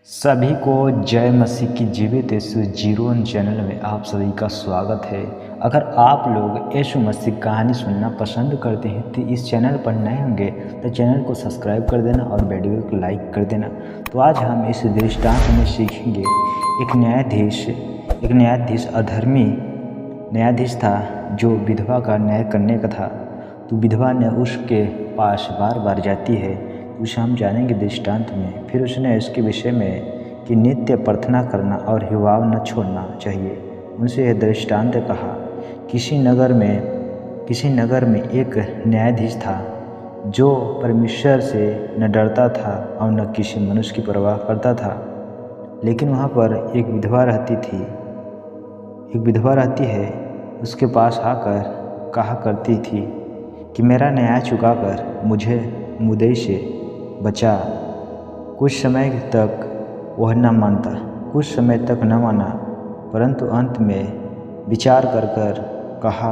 सभी को जय मसीह की जीवित यीशु जीवन चैनल में आप सभी का स्वागत है। अगर आप लोग यीशु मसीह कहानी सुनना पसंद करते हैं तो इस चैनल पर नए होंगे तो चैनल को सब्सक्राइब कर देना और वीडियो को लाइक कर देना। तो आज हम इस दृष्टांत में सीखेंगे एक न्यायाधीश अधर्मी न्यायाधीश था जो विधवा का न्याय करने का था। तो विधवा ने उसके पास बार बार जाती है। उसे हम जानेंगे दृष्टांत में। फिर उसने इसके विषय में कि नित्य प्रार्थना करना और हिवाव न छोड़ना चाहिए। उनसे यह दृष्टांत कहा, किसी नगर में एक न्यायाधीश था जो परमेश्वर से न डरता था और न किसी मनुष्य की परवाह करता था। लेकिन वहाँ पर एक विधवा रहती है। उसके पास आकर कहा करती थी कि मेरा न्याय चुकाकर मुझे मुद्दे से बचा। कुछ समय तक वह न माना, परंतु अंत में विचार कर कहा,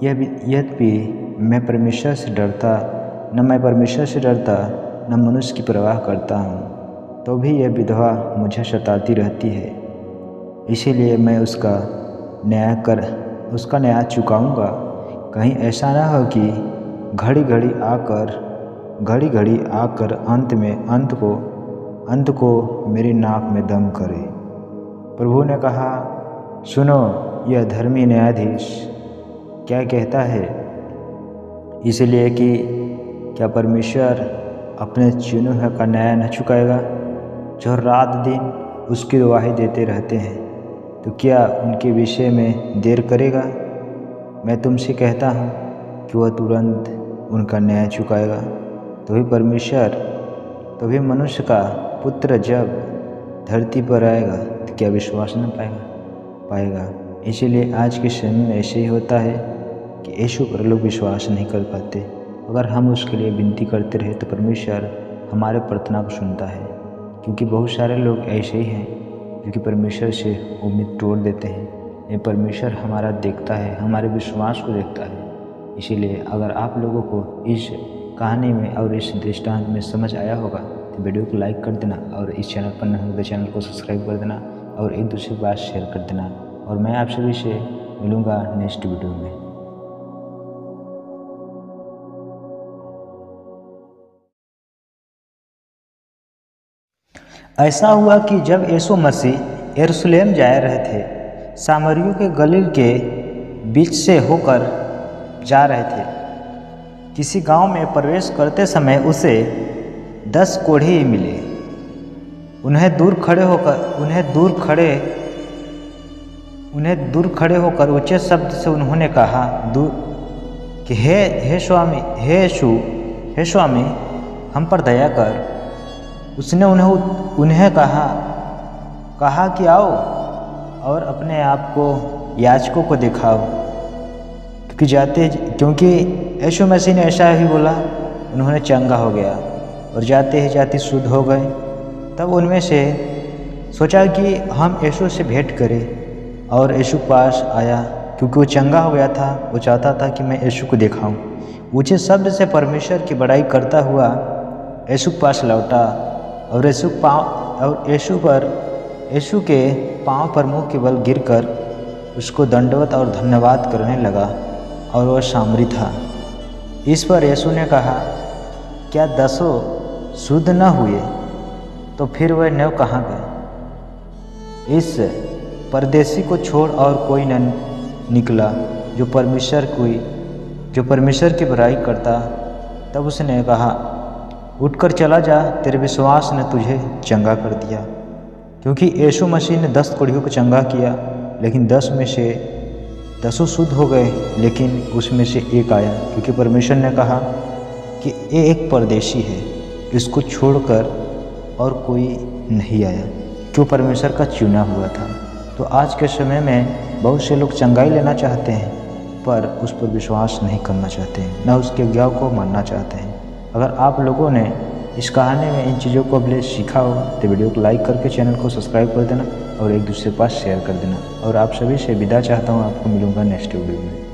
यद्यपि मैं परमेश्वर से डरता न मनुष्य की परवाह करता हूँ, तो भी यह विधवा मुझे सताती रहती है। इसीलिए मैं उसका न्याय चुकाऊंगा। कहीं ऐसा न हो कि घड़ी घड़ी आकर अंत को मेरी नाक में दम करे। प्रभु ने कहा, सुनो यह धर्मी न्यायाधीश क्या कहता है। इसलिए कि क्या परमेश्वर अपने चुने हुए का न्याय न चुकाएगा जो रात दिन उसकी गवाही देते रहते हैं? तो क्या उनके विषय में देर करेगा? मैं तुमसे कहता हूँ कि वह तुरंत उनका न्याय चुकाएगा। तो भी मनुष्य का पुत्र जब धरती पर आएगा तो क्या विश्वास न पाएगा। इसीलिए आज के समय में ऐसे ही होता है कि यीशु पर लोग विश्वास नहीं कर पाते। अगर हम उसके लिए विनती करते रहे तो परमेश्वर हमारे प्रार्थना को सुनता है, क्योंकि बहुत सारे लोग ऐसे ही हैं जो कि परमेश्वर से उम्मीद तोड़ देते हैं। ये परमेश्वर हमारा देखता है, हमारे विश्वास को देखता है। इसीलिए अगर आप लोगों को इस कहानी में और इस दृष्टांत में समझ आया होगा तो वीडियो को लाइक कर देना और इस चैनल पर नए हो तो चैनल को सब्सक्राइब कर देना और एक दूसरे के पास शेयर कर देना। और मैं आप सभी से मिलूँगा नेक्स्ट वीडियो में। ऐसा हुआ कि जब यीशु मसीह यरूशलेम जा रहे थे, सामरियों के गलील के बीच से होकर जा रहे थे। किसी गांव में प्रवेश करते समय उसे 10 कोढ़ी मिले। उन्हें दूर खड़े होकर ऊंचे शब्द से उन्होंने कहा कि हे स्वामी हम पर दया कर। उसने उन्हें कहा कि आओ और अपने आप को याजकों को दिखाओ। क्योंकि यीशु मसीह ने ऐसा ही बोला, उन्होंने चंगा हो गया और जाते ही जाते शुद्ध हो गए। तब उनमें से सोचा कि हम यीशु से भेंट करें और यीशु पास आया, क्योंकि वो चंगा हो गया था। वो चाहता था कि मैं यीशु को दिखाऊं। ऊंचे शब्द से परमेश्वर की बड़ाई करता हुआ यीशु पास लौटा और यीशु के पाँव पर मुँह के बल गिरकर उसको दंडवत और धन्यवाद करने लगा, और वह सामरी था। इस पर यीशु ने कहा, क्या 10 शुद्ध न हुए? तो फिर वह 9 कहाँ गए? इस परदेशी को छोड़ और कोई न निकला जो परमेश्वर की बुराई करता। तब उसने कहा, उठकर चला जा, तेरे विश्वास ने तुझे चंगा कर दिया। क्योंकि यीशु मसीह ने 10 कोढ़ियों को चंगा किया, लेकिन 10 में से 10 शुद्ध हो गए, लेकिन उसमें से एक आया। क्योंकि परमेश्वर ने कहा कि ये एक परदेशी है, इसको छोड़कर और कोई नहीं आया, क्यों परमेश्वर का चुना हुआ था। तो आज के समय में बहुत से लोग चंगाई लेना चाहते हैं, पर उस पर विश्वास नहीं करना चाहते हैं, न उसके आज्ञा को मानना चाहते हैं। अगर आप लोगों ने इस कहानी में इन चीज़ों को पहले सीखा हो तो वीडियो को लाइक करके चैनल को सब्सक्राइब कर देना और एक दूसरे के पास शेयर कर देना। और आप सभी से विदा चाहता हूँ। आपको मिलूँगा नेक्स्ट वीडियो में।